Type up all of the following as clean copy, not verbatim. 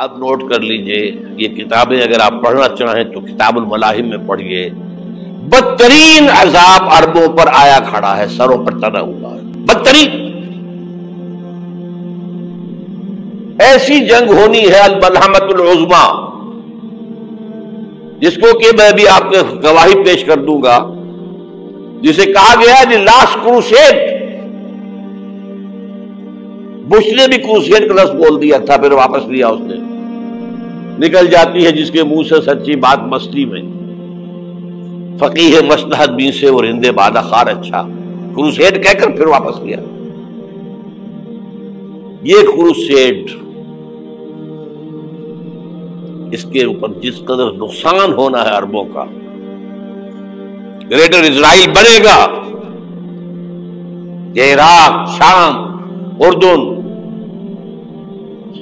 اب نوٹ کر لیجئے، یہ کتابیں اگر آپ پڑھنا چاہیں تو کتاب الملاحم میں پڑھیے، بدترین عذاب عربوں پر آیا کھڑا ہے، سروں پر تنا ہوا ہے، بدترین ایسی جنگ ہونی ہے الملحمۃ العظمیٰ، جس کو کہ میں بھی آپ کو گواہی پیش کر دوں گا، جسے کہا گیا ہے لاسٹ کروسیڈ۔ بش نے بھی کروسیڈ کا لفظ بول دیا تھا، پھر واپس لیا اس نے۔ نکل جاتی ہے جس کے منہ سے سچی بات مستی میں، فقیہ مصلحت بین سے اور ہندے بادہ خار اچھا، کروسیڈ کہہ کر پھر واپس لیا۔ یہ کروسیڈ، اس کے اوپر جس قدر نقصان ہونا ہے عربوں کا، گریٹر اسرائیل بنے گا، یہ عراق، شام، اردن،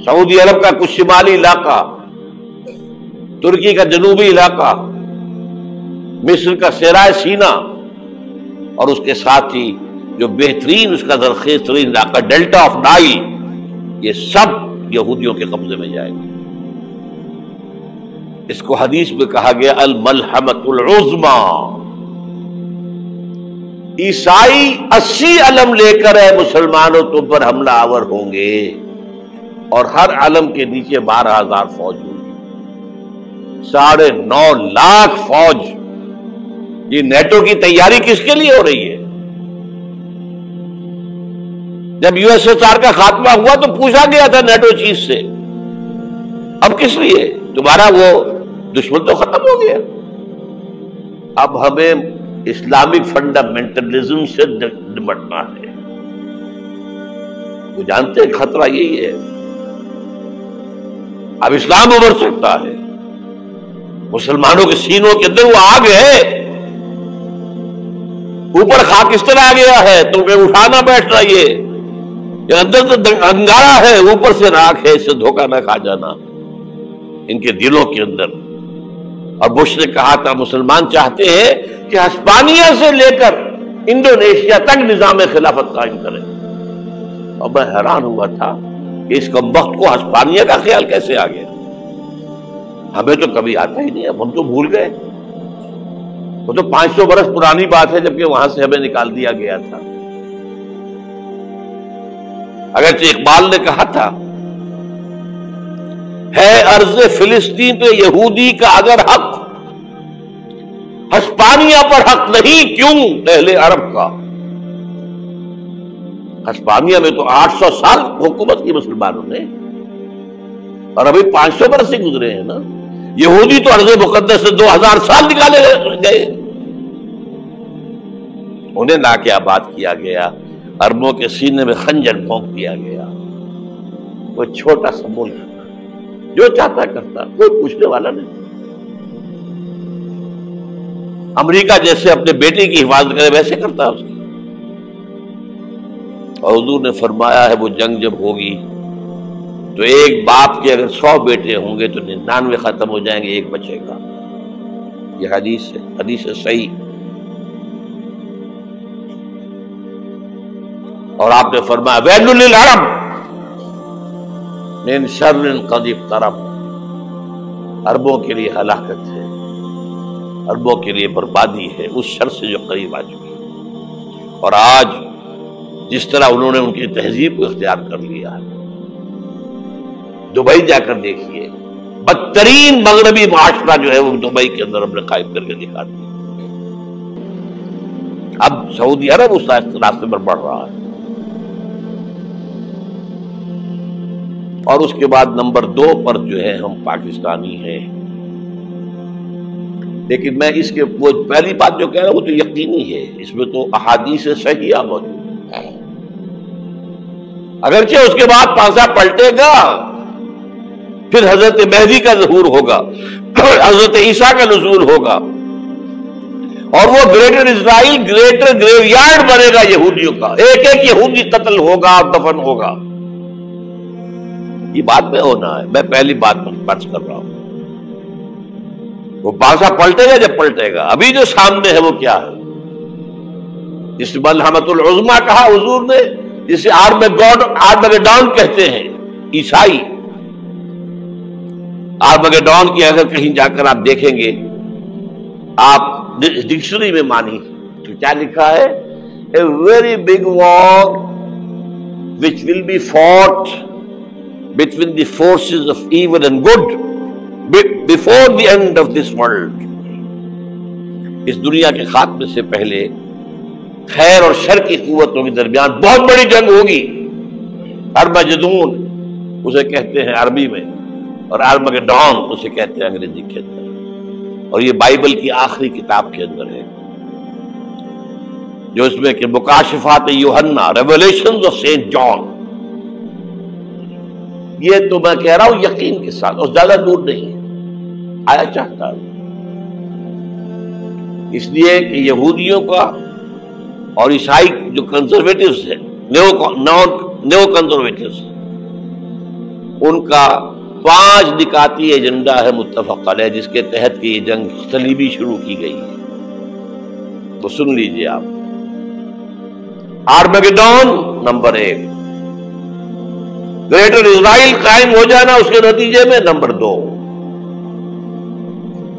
سعودی عرب کا کچھ شمالی علاقہ، ترکی کا جنوبی علاقہ، مصر کا صحرائے سینا، اور اس کے ساتھ ہی جو بہترین اس کا زرخیز ترین علاقہ ڈیلٹا آف نائل، یہ سب یہودیوں کے قبضے میں جائے گا۔ اس کو حدیث میں کہا گیا الملحمۃ العظمیٰ۔ عیسائی 80 علم لے کر ہے مسلمانوں تم پر حملہ آور ہوں گے، اور ہر علم کے نیچے 12,000 فوج ہوگی، 9.5 لاکھ فوج۔ یہ نیٹو کی تیاری کس کے لیے ہو رہی ہے؟ جب USSR کا خاتمہ ہوا تو پوچھا گیا تھا نیٹو چیف سے، اب کس لیے؟ تمہارا وہ دشمن تو ختم ہو گیا، اب ہمیں اسلامک فنڈامنٹلزم سے نمٹنا ہے۔ وہ جانتے ہیں خطرہ یہی ہے، اب اسلام ابھر سکتا ہے، مسلمانوں کے سینوں کے اندر وہ آگ ہے، اوپر خاک اس طرح آ گیا ہے تو کہ اٹھانا بیٹھ رہی ہے، اندر تو انگارہ ہے، اوپر سے راکھ ہے، اس سے دھوکہ نہ کھا جانا ان کے دلوں کے اندر۔ اور بش نے کہا تھا مسلمان چاہتے ہیں کہ ہسپانیہ سے لے کر انڈونیشیا تک نظام خلافت قائم کریں، اور میں حیران ہوا تھا کہ اس کمبخت کو ہسپانیہ کا خیال کیسے آ گیا؟ ہمیں تو کبھی آتا ہی نہیں، اب ہم تو بھول گئے، وہ تو 500 برس پرانی بات ہے جبکہ وہاں سے ہمیں نکال دیا گیا تھا۔ اگرچہ اقبال نے کہا تھا ہے ارض فلسطین پہ یہودی کا اگر حق، ہسپانیہ پر حق نہیں کیوں اہل عرب کا؟ ہسپانیہ میں تو 800 سال حکومت کی مسلمانوں نے، اور ابھی 500 برس سے گزرے ہیں نا۔ یہودی تو ارض مقدس سے 2000 سال نکالے گئے، انہیں لا کے آباد کیا گیا، عربوں کے سینے میں خنجر پھونک دیا گیا۔ وہ چھوٹا سا ملک جو چاہتا کرتا، کوئی پوچھنے والا نہیں۔ امریکہ جیسے اپنے بیٹے کی حفاظت کرے ویسے کرتا اس کی۔ اور حضور نے فرمایا ہے وہ جنگ جب ہوگی تو ایک باپ کے اگر 100 بیٹے ہوں گے تو 99 ختم ہو جائیں گے، ایک بچے گا۔ یہ حدیث ہے، حدیث ہے صحیح۔ اور آپ نے فرمایا ویل للعرب من شر قد اقترب، عربوں کے لیے ہلاکت ہے، عربوں کے لیے بربادی ہے اس شر سے جو قریب آ چکی ہے۔ اور آج جس طرح انہوں نے ان کی تہذیب کو اختیار کر لیا ہے، دبئی جا کر دیکھیے، بدترین مغربی معاشرہ جو ہے وہ دبئی کے اندر ہم نے قائم کر کے دکھا دیا۔ اب سعودی عرب اس راستے پر بڑھ رہا ہے۔ اور اس کے بعد نمبر 2 پر جو ہے ہم پاکستانی ہیں، لیکن میں اس کے وہ پہلی بات جو کہہ رہا ہوں وہ تو یقینی ہے، اس میں تو احادیث صحیحہ موجود ہے۔ اگرچہ اس کے بعد پانسا پلٹے گا، پھر حضرت مہدی کا ظہور ہوگا، حضرت عیسیٰ کا نزول ہوگا، اور وہ گریٹر اسرائیل گریٹر گریو یارڈ بنے گا یہودیوں کا، ایک ایک یہودی قتل ہوگا، دفن ہوگا۔ یہ بات میں ہونا ہے، میں پہلی بات پرچ کر رہا ہوں۔ وہ پانسا پلٹے گا جب پلٹے گا، ابھی جو سامنے ہے وہ کیا ہے؟ جس ملحمۃ العظمیٰ کہا حضور نے، جسے آرمیگیڈون کہتے ہیں عیسائی، آرمگیڈون کی اگر کہیں جا کر آپ دیکھیں گے، آپ ڈکشنری میں مانی تو کیا لکھا ہے؟ A very big war which will be fought between the forces of evil and good before the end of this world. اس دنیا کے خاتمے سے پہلے خیر اور شر کی قوتوں کے درمیان بہت بڑی جنگ ہوگی. ارمجدون اسے کہتے ہیں عربی میں، اور آرمگیڈون اسے کہتے ہیں انگریزی کے اندر، اور یہ بائبل کی آخری کتاب کے اندر ہے، جو اس میں کہ مکاشفات یوحنا، ریویلیشنز آف سینٹ جان. یہ تو میں کہہ رہا ہوں یقین کے ساتھ، اور زیادہ دور نہیں ہے، آیا چاہتا ہے. اس لیے کہ یہودیوں کا اور عیسائی جو کنزرویٹوز ہیں، نیو کنزرویٹوز، ان کا 5 نکاتی ایجنڈا ہے متفق علیہ، جس کے تحت یہ جنگ صلیبی شروع کی گئی ہے. تو سن لیجئے آپ. آرمگیڈون نمبر 1، گریٹر اسرائیل قائم ہو جانا اس کے نتیجے میں نمبر 2،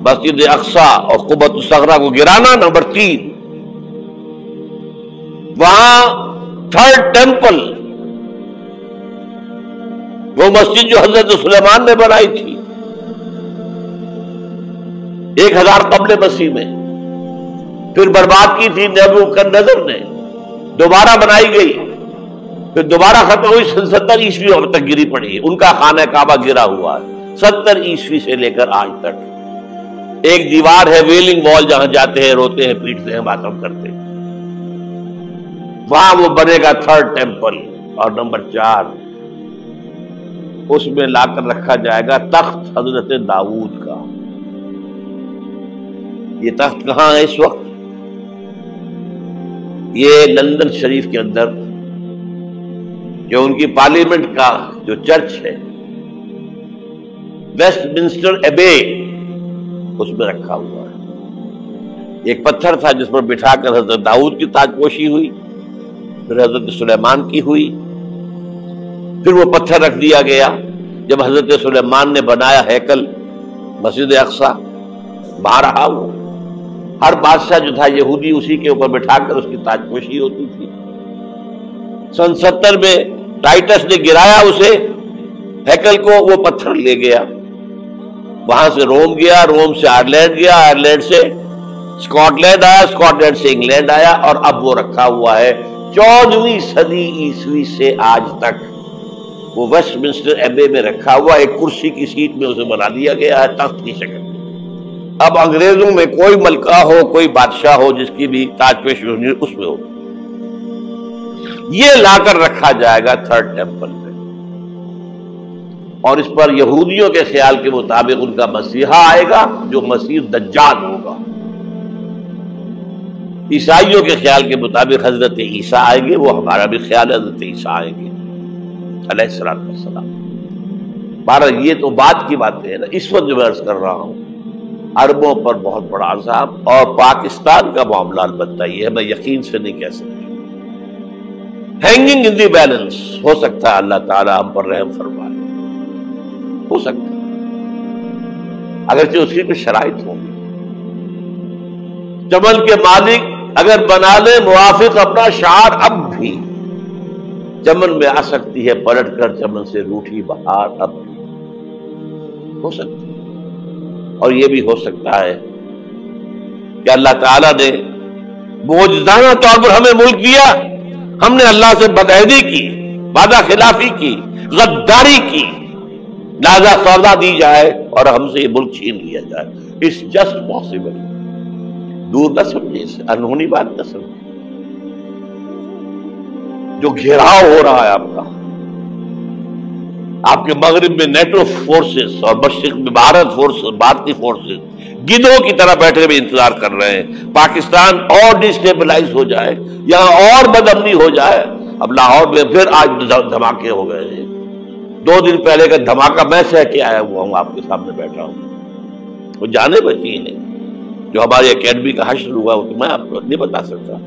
مسجد اقصی اور قبۃ الصغریٰ کو گرانا نمبر 3، وہاں تھرڈ ٹیمپل، وہ مسجد جو حضرت سلیمان نے بنائی تھی 1000 قبل مسیح میں، پھر برباد کی تھی نیبوکدنیزر نے، دوبارہ بنائی گئی، پھر دوبارہ ختم ہوئی 70 عیسوی اب تک گری پڑی ہے. ان کا خانہ کعبہ گرا ہوا ہے 70 عیسوی سے لے کر آج تک. ایک دیوار ہے ویلنگ وال، جہاں جاتے ہیں، روتے ہیں، پیٹتے ہیں، ماتم کرتے ہیں، وہاں وہ بنے گا تھرڈ ٹیمپل. اور نمبر 4، اس میں لا کر رکھا جائے گا تخت حضرت داؤد کا. یہ تخت کہاں ہے اس وقت؟ یہ لندن شریف کے اندر جو ان کی پارلیمنٹ کا جو چرچ ہے، ویسٹ منسٹر ایبے، اس میں رکھا ہوا ہے. ایک پتھر تھا جس پر بٹھا کر حضرت داؤد کی تاج پوشی ہوئی، پھر حضرت سلیمان کی ہوئی، پھر وہ پتھر رکھ دیا گیا جب حضرت سلیمان نے بنایا ہیکل مسجد اقصی. وہاں رہا وہ. ہر بادشاہ جو تھا یہودی اسی کے اوپر بٹھا کر اس کی تاج پوشی ہوتی تھی. سن 70 میں ٹائٹس نے گرایا اسے، ہیکل کو، وہ پتھر لے گیا، وہاں سے روم گیا، روم سے آئرلینڈ گیا، آئرلینڈ سے اسکاٹ لینڈ آیا، اسکاٹ لینڈ سے انگلینڈ آیا، اور اب وہ رکھا ہوا ہے 14ویں صدی عیسوی سے آج تک. وہ ویسٹ منسٹر ایبے میں رکھا ہوا، ایک کرسی کی سیٹ میں اسے بنا دیا گیا ہے تخت کی شکل. اب انگریزوں میں کوئی ملکہ ہو، کوئی بادشاہ ہو جس کی بھی تاج پوشی اس میں ہو، یہ لا کر رکھا جائے گا تھرڈ ٹیمپل میں. اور اس پر یہودیوں کے خیال کے مطابق ان کا مسیحا آئے گا جو مسیح دجال ہوگا. عیسائیوں کے خیال کے مطابق حضرت عیسیٰ آئیں گے، وہ ہمارا بھی خیال ہے حضرت عیسیٰ آئیں گے علیہ السلام. بہرحال یہ تو بات کی باتیں ہیں نا. اس وقت جو میں عرض کر رہا ہوں، عربوں پر بہت بڑا عذاب، اور پاکستان کا معاملہ البتہ یہ ہے، میں یقین سے نہیں کہہ سکتا. ہینگنگ ان دی بیلنس، ہو سکتا ہے اللہ تعالیٰ ہم پر رحم فرمائے، ہو سکتا ہے، اگرچہ اس کی کچھ شرائط ہوں گی. چمن کے مالک اگر بنا لے موافق اپنا شعار، اب بھی چمن میں آ سکتی ہے پلٹ کر چمن سے روٹھی بہار، اب بھی ہو سکتی ہے. اور یہ بھی ہو سکتا ہے کہ اللہ تعالیٰ نے معجزانہ طور پر ہمیں ملک دیا، ہم نے اللہ سے بدعہدی کی، وعدہ خلافی کی، غداری کی، لہذا سزا دی جائے اور ہم سے یہ ملک چھین لیا جائے. It's just possible. دور نہ سمجھے اسے، انہونی بات نہ سمجھے. جو گھیراؤ ہو رہا ہے آپ کے مغرب میں نیٹو فورسز اور مشرق میں بھارتی فورسز گدھوں کی طرح بیٹھے ہوئے انتظار کر رہے ہیں پاکستان اور ڈسٹیبلائز ہو جائے، یہاں اور بدامنی ہو جائے. اب لاہور میں پھر آج دھماکے ہو گئے ہیں. 2 دن پہلے کا دھماکہ میں سہ کے آیا ہوا ہوں، آپ کے سامنے بیٹھا ہوں. وہ جانے بچی ہیں جو ہماری اکیڈمی کا حشر ہوا، وہ تو میں آپ کو نہیں بتا سکتا.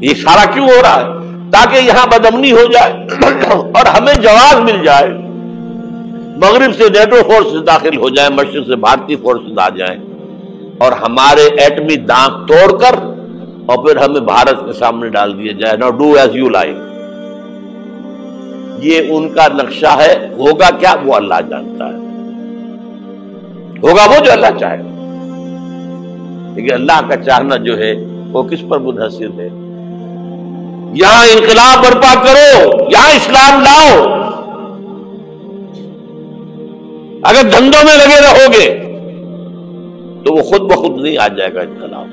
یہ سارا کیوں ہو رہا ہے؟ تاکہ یہاں بدامنی ہو جائے اور ہمیں جواز مل جائے. مغرب سے نیٹو فورسز داخل ہو جائیں، مشرق سے بھارتی فورسز آ جائیں اور ہمارے ایٹمی دانت توڑ کر اور پھر ہمیں بھارت کے سامنے ڈال دیا جائے، نو ڈو ایز یو لائک. یہ ان کا نقشہ ہے. ہوگا کیا وہ اللہ جانتا ہے، ہوگا وہ جو اللہ چاہے. لیکن اللہ کا چاہنا جو ہے وہ کس پر منحصر ہے؟ یہاں انقلاب برپا کرو، یہاں اسلام لاؤ. اگر دھندوں میں لگے رہو گے تو وہ خود بخود نہیں آ جائے گا انقلاب.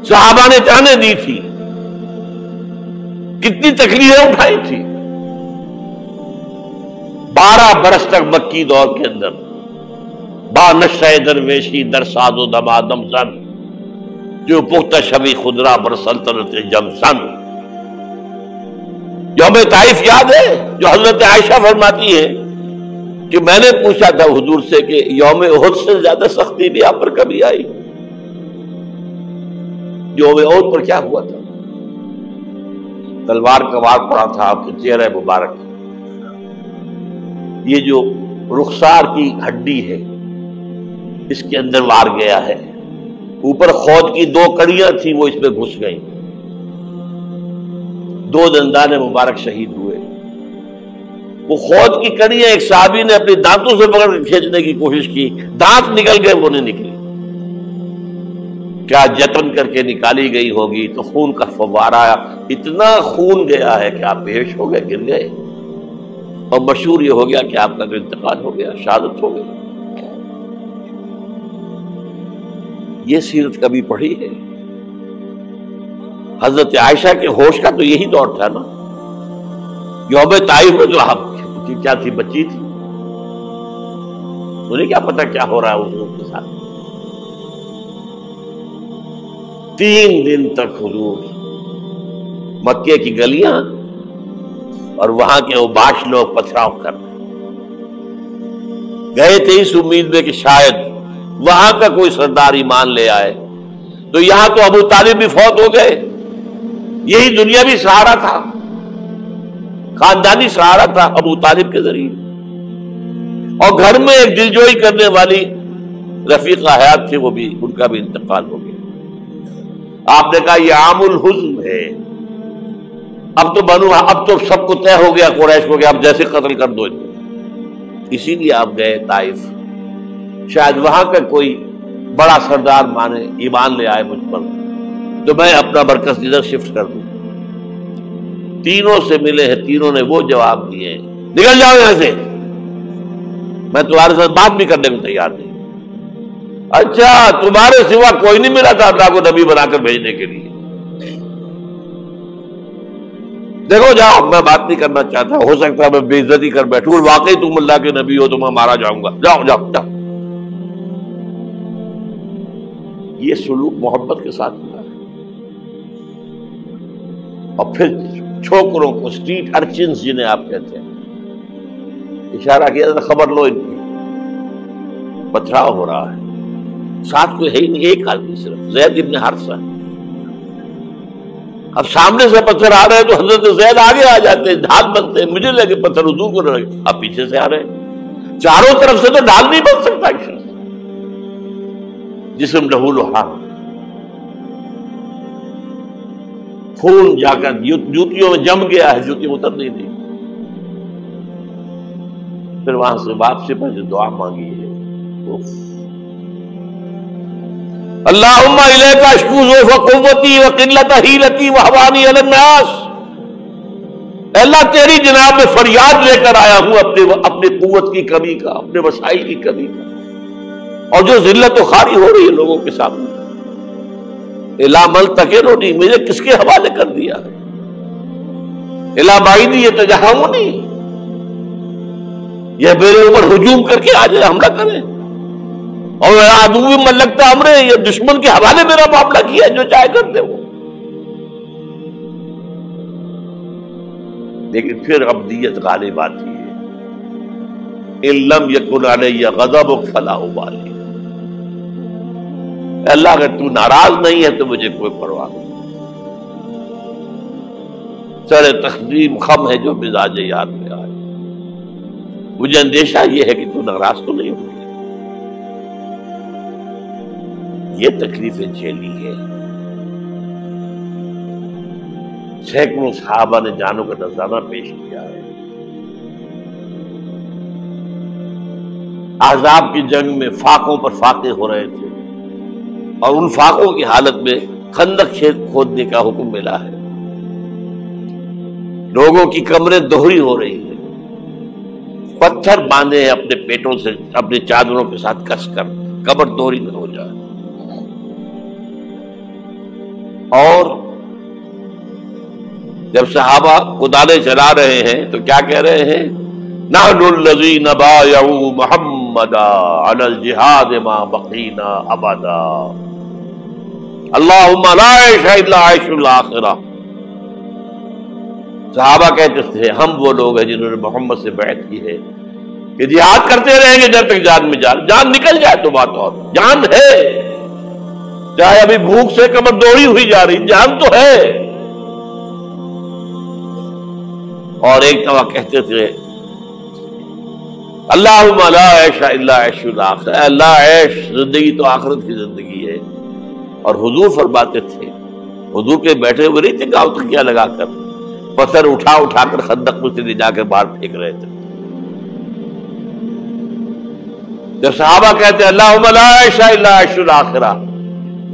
صحابہ نے جانیں دی تھی، کتنی تکلیفیں اٹھائی تھی. 12 برس تک مکی دور کے اندر با نشہ درویشی در ساز و دمادم زن، جو پختہ شبی خدرا بر سلطنت جم سن. یوم طائف یاد ہے جو حضرت عائشہ فرماتی ہے کہ میں نے پوچھا تھا حضور سے کہ یوم احد سے زیادہ سختی بھی آپ پر کبھی آئی؟ یوم احد پر کیا ہوا تھا؟ تلوار کا وار پڑا تھا آپ کے چہرہ مبارک. یہ جو رخسار کی ہڈی ہے اس کے اندر وار گیا ہے. اوپر خود کی 2 کڑیاں تھیں وہ اس میں گھس گئیں. 2 دندان مبارک شہید ہوئے. وہ خود کی کڑیاں ایک صحابی نے اپنے دانتوں سے پکڑ کے کھینچنے کی کوشش کی، دانت نکل گئے، وہ نہیں نکلی. کیا جتن کر کے نکالی گئی ہوگی تو خون کا فوارہ، اتنا خون گیا ہے کہ آپ بے ہوش ہو گئے، گر گئے. اور مشہور یہ ہو گیا کہ آپ کا انتقال ہو گیا، شہادت ہو گئی. یہ سیرت کبھی پڑھی ہے؟ حضرت عائشہ کے ہوش کا تو یہی دور تھا نا. یوم طائف میں جو آپ کیا تھی، بچی تھی، انہیں کیا پتا کیا ہو رہا ہے اس وقت کے ساتھ. 3 دن تک حضور مکے کی گلیاں اور وہاں کے اوباش لوگ پتھراؤ کر گئے تھے اس امید میں کہ شاید وہاں کا کوئی سردار ایمان لے آئے. تو یہاں تو ابو طالب بھی فوت ہو گئے. یہی دنیاوی سہارا تھا، خاندانی سہارا تھا ابو طالب کے ذریعے. اور گھر میں ایک دلجوئی کرنے والی رفیقہ حیات تھی، وہ بھی، ان کا بھی انتقال ہو گیا. آپ نے کہا یہ عام الحزن ہے. اب تو سب کو طے ہو گیا قریش کو کہ آپ جیسے قتل کر دو. اسی لیے آپ گئے طائف، شاید وہاں کا کوئی بڑا سردار مانے ایمان لے آئے مجھ پر تو میں اپنا مرکز ادھر شفٹ کر دوں. تینوں سے ملے ہیں، تینوں نے وہ جواب دیے ہیں، نکل جاؤ یہاں سے، میں تمہارے ساتھ بات بھی کرنے کو تیار نہیں. اچھا تمہارے سوا کوئی نہیں ملا تھا اللہ کو نبی بنا کر بھیجنے کے لیے؟ دیکھو جاؤ، میں بات نہیں کرنا چاہتا، ہو سکتا ہے میں بے عزتی کر بیٹھوں، واقعی تم اللہ کے نبی ہو تو میں مارا جاؤں گا. جاؤ جاؤ جاؤ. یہ سلوک محبت کے ساتھ ہوا ہے. اور پھر چھوکروں کو، اسٹریٹ ارچنز جنہیں آپ کہتے ہیں، اشارہ کیا تھا، خبر لو ان کی، پتھراؤ ہو رہا ہے. ساتھ کوئی ہے ہی نہیں، ایک آدمی صرف، زید ابن حارثہ. اب سامنے سے پتھر آ رہے ہیں تو حضرت زید آگے آ جاتے ہیں، ڈھال بنتے ہیں، مجھے لگے پتھر حضور کو لگے، اب پیچھے سے آ رہے ہیں. چاروں طرف سے تو ڈھال نہیں بن سکتا. جسم لہو لہاب، خون جا کر جوتیوں میں جم گیا ہے، جوتی اتر نہیں دی. پھر وہاں سے واپسی پر جو دعا مانگی ہے، اللہم الیک اشکو ضعف قوتی وقلت حیلتی وہوانی علی الناس. اللہ تیری جناب میں فریاد لے کر آیا ہوں اپنی قوت کی کمی کا، اپنے وسائل کی کمی کا، اور جو ذلت و خواری ہو رہی ہے لوگوں کے سامنے. الا ملتقرنی، مجھے کس کے حوالے کر دیا ہے؟ الا بعیدی یتجہمنی، یہ میرے اوپر ہجوم کر کے آ جائے، حملہ کرے، اور عدو من لگتا ہمرے، یہ دشمن کے حوالے میرا معاملہ کیا، جو چاہے کرتے وہ. لیکن پھر ابدیت غالب آتی ہے. ان لم یکن علی غضبک فلا ابالی. اللہ اگر تو ناراض نہیں ہے تو مجھے کوئی پرواہ نہیں. سر تقدیم خم ہے جو مزاج یاد میں آئے. مجھے اندیشہ یہ ہے کہ تو ناراض تو نہیں ہوگی. یہ تکلیفیں جھیلی ہے. سینکڑوں صحابہ نے جانوں کا نذرانہ پیش کیا ہے. احزاب کی جنگ میں فاقوں پر فاقے ہو رہے تھے اور ان فاقوں کی حالت میں خندق کھودنے کا حکم ملا ہے. لوگوں کی کمریں دوہری ہو رہی ہیں، پتھر باندھے ہیں اپنے پیٹوں سے اپنے چادروں کے ساتھ کس کر کمر دوہری نہ ہو جائے. اور جب صحابہ کدالیں چلا رہے ہیں تو کیا کہہ رہے ہیں؟ نحن الذین بایعوا محمدا علی الجہاد ما بقینا ابدا اللہم لا عیش الا عیش الاخرہ. صحابہ کہتے تھے ہم وہ لوگ ہیں جنہوں نے محمد سے بیعت کی ہے کہ جہاد کرتے رہیں گے جب تک جان میں جان نکل جائے تو بات اور جان ہے، چاہے ابھی بھوک سے کمر دوڑی ہوئی جا رہی، جان تو ہے. اور ایک دفعہ کہتے تھے اللہم لا عیش الا عیش الاخرہ، اللہ عیش زندگی تو آخرت کی زندگی ہے. اور حضور فرماتے تھے، حضور کے بیٹھے ہوئے نہیں تھے گاؤں تکیہ لگا کر، پتھر اٹھا کر خندق میں سے لے جا کر باہر پھینک رہے تھے. جب صحابہ کہتے ہیں اللہم لا عیش الا عیش الاخرہ،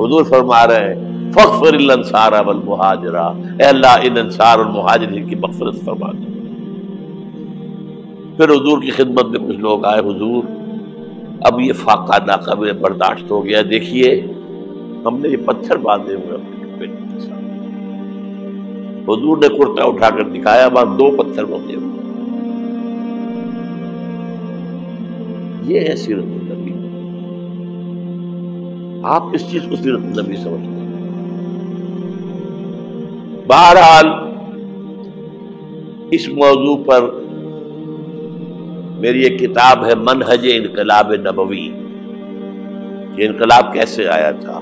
حضور فرما رہے ہیں فاغفر للانصار والمہاجر، اے اللہ ان انصار اور مہاجرین کی مغفرت فرما دو. پھر حضور کی خدمت میں کچھ لوگ آئے، حضور اب یہ فاقہ ناقابل برداشت ہو گیا، دیکھیے ہم نے یہ پتھر باندھے ہوئے اپنے پیٹوں کے ساتھ. حضور نے کرتا اٹھا کر دکھایا، وہاں 2 پتھر بندھے ہوئے. یہ ہے سیرت النبی. آپ کس چیز کو سیرت النبی سمجھتے ہیں؟ بہرحال اس موضوع پر میری ایک کتاب ہے منہج انقلاب نبوی، کہ انقلاب کیسے آیا تھا.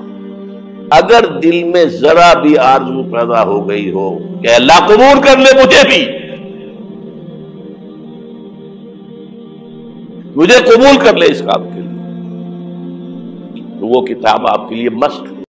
اگر دل میں ذرا بھی آرزو پیدا ہو گئی ہو کہ اللہ قبول کر لے مجھے قبول کر لے اس کام کے لیے، تو وہ کتاب آپ کے لیے مسٹ